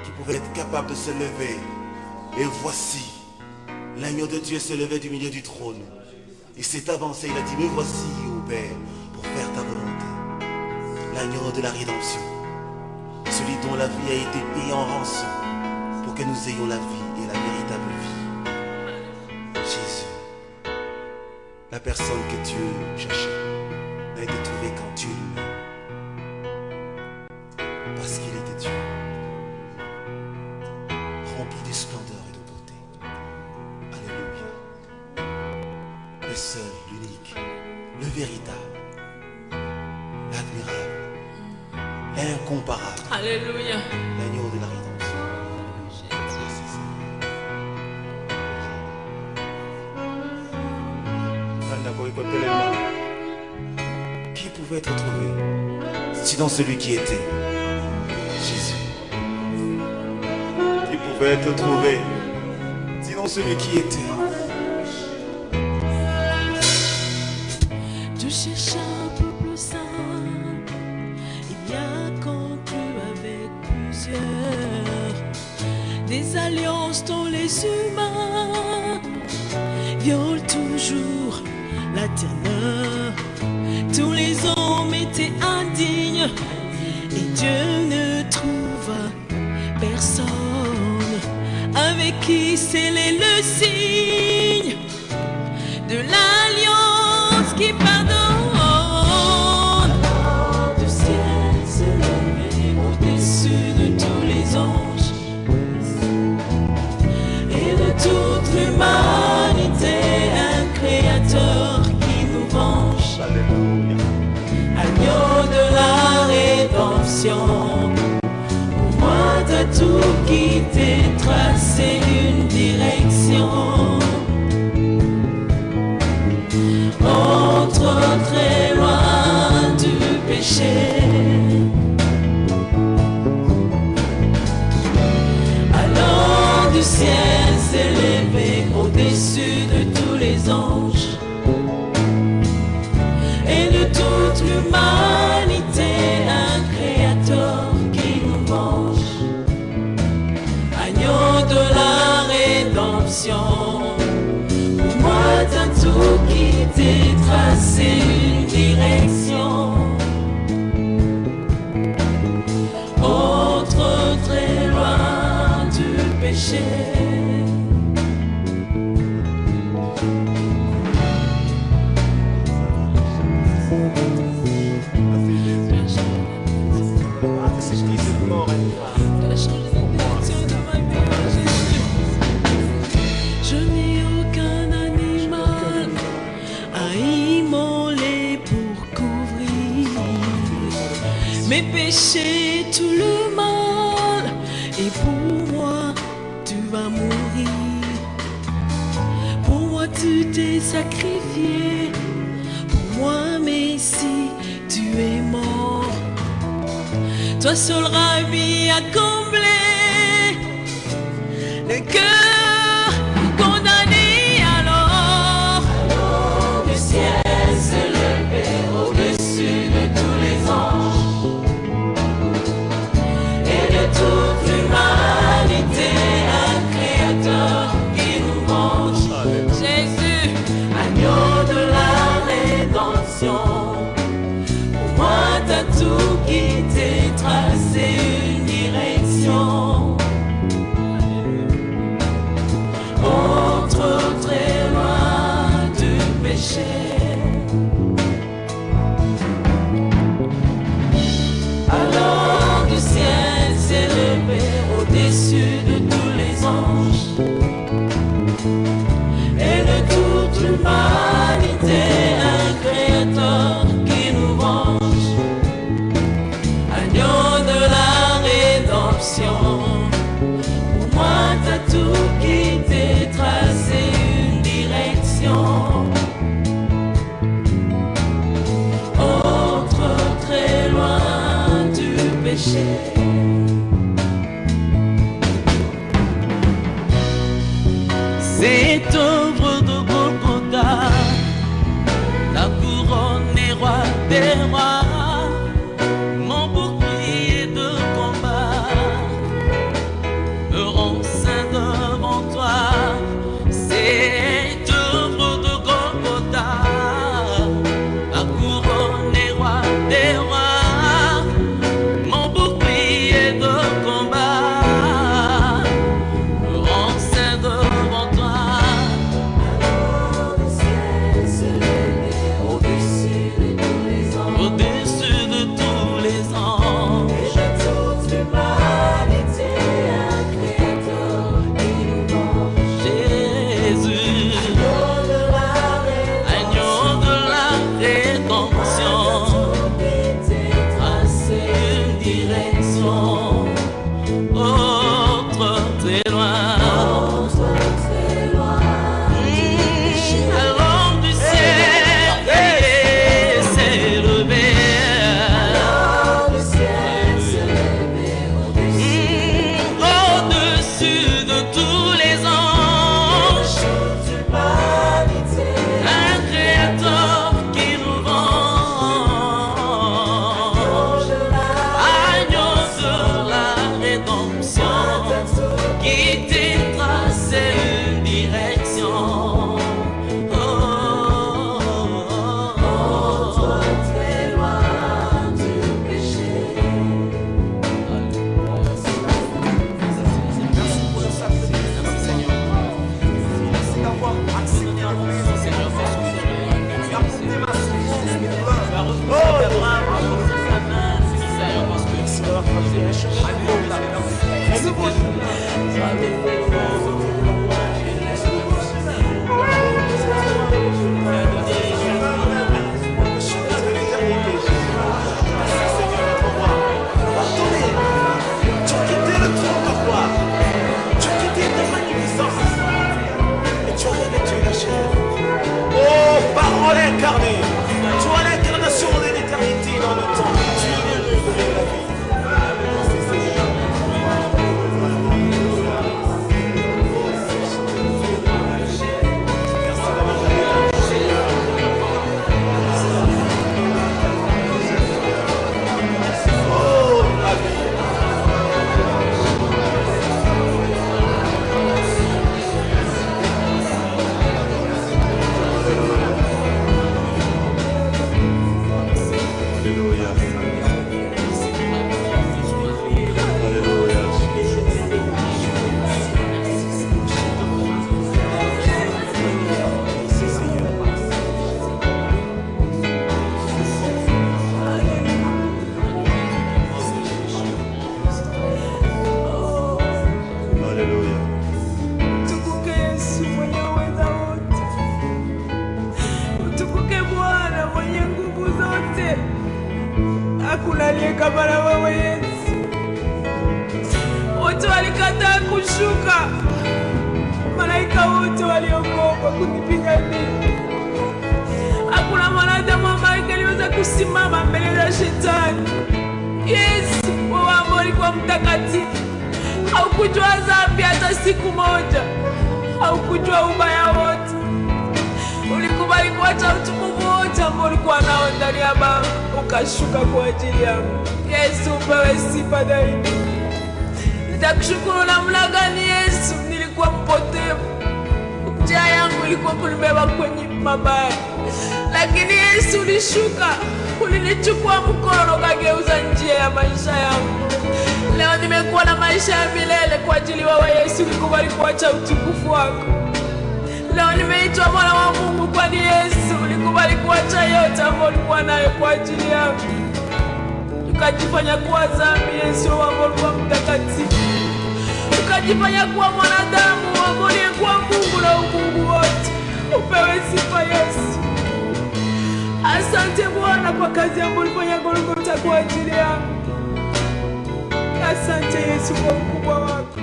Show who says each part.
Speaker 1: qui pouvait être capable de se lever. Et voici, l'agneau de Dieu se levait du milieu du trône. Il s'est avancé, il a dit, me voici, ô Père, pour faire ta volonté. L'agneau de la rédemption, celui dont la vie a été payée en rançon, pour que nous ayons la vie et la véritable vie. Jésus, la personne que Dieu cherchait, n'a été trouvée qu'en Dieu lui-même. Parce qu'il était Dieu, rempli de splendeur et de beauté. Alléluia. Le seul, l'unique, le véritable, l'admirable, l'incomparable.
Speaker 2: Alléluia.
Speaker 1: L'agneau de la rédemption. Qui pouvait être trouvé sinon celui qui était Jésus? Qui pouvait être trouvé sinon celui qui était?
Speaker 2: Tu cherches un peuple saint, il y a conclu avec plusieurs des alliances dont les humains violent toujours la teneur. Tous les hommes étaient indignes et Dieu ne trouva personne avec qui sceller le signe de l'alliance qui pardonne. Du ciel s'est levé au-dessus de tous les anges et de toute l'humanité, un créateur qui nous venge.
Speaker 1: Alléluia.
Speaker 2: Agneau de la rédemption, pour moi t'as tout quitté, tracé une direction. Entre très loin du péché, allant du ciel s'élever au-dessus de tous les anges et de toute l'humanité, un créateur qui nous venge. Agneau de la rédemption, pour moi t'as tout quitté, tracé une direction. Entre très loin du péché. Je n'ai aucun animal à immoler pour couvrir mes péchés, tout le mal, et pour moi tu vas mourir. Pour moi tu t'es sacrifié, pour moi Messie tu es mort. Toi seul ravi à combler le cœur condamné. Alors le ciel s'est levé au-dessus de tous les anges et de toute l'humanité, un créateur qui nous venge. Jésus, agneau de la rédemption, pour moi t'as tout quitté, tracé une direction. Entre très loin du péché. Alors du ciel s'est levé au-dessus de tous les anges et de toute l'humanité, un créateur qui nous venge. Agneau de la rédemption, pour moi t'as tout quitté, tracé une direction. Entre très loin du péché. Cette œuvre de Golgotha, la couronne est roi des rois, mon bouclier de combat, direction. Trop très loin. Alors du ciel s'est levé. Au-dessus de tous les anges, un créateur qui nous venge. Agneau de la rédemption, qui t'est tracé une direction. Très loin du péché.
Speaker 3: Merci pour le sacrifice, Seigneur. Merci d'avoir accepté la vie, Seigneur. Tu as porté ma souffrance, mes douleurs.
Speaker 1: Oh, parole incarnée, toi l'incarnation de l'éternité dans le temps. Tu es le Dieu de la vie. Oh, la vie. Alléluia. Alléluia. Alléluia.
Speaker 4: Utukuke Yesu mwenye uweza wote. Utukuke Bwana mwenye nguvu zote. Hakuna aliye kama na wewe Yesu. Wote walikataa kushuka. Malaika wote waliogopa kunipigania. Hakuna mwanadamu ambaye angeweza kusimama mbele ya shetani. Yesu, wewe ambaye ulikuwa mtakatifu. Haukujua dhambi hata siku moja. Haukujua ubaya wote. Ulikubali kuacha utukufu wote ambao ulikuwa nao ndani ya Baba, ukashuka kwa ajili yangu. Yesu, upewe sifa daima. Nitakushukuru namna gani Yesu, nilikuwa mpotevu. Njia yangu ilikuwa kunibeba kwenye mabaya. Lakini Yesu ulishuka, ulinichukua mkono ukageuza njia ya maisha yangu. Leo nimekuwa na maisha ya milele kwa ajili wewe Yesu, ulikubali kuacha utukufu wako. Leo nimeitwa mwana wa Mungu kwani Yesu ulikubali kuacha yote ambayo ulikuwa nayo kwa ajili yangu. Ukajifanya kuwa dhambi Yesu ambaye ulikuwa mtakatifu. Ukajifanya kuwa mwanadamu ambaye ulikuwa Mungu na umungu wote. Upewe sifa Yesu. Asante Bwana kwa kazi ambayo ulifanya Golgotha kwa ajili yangu. Asante Yesu kwa ukubwa wako.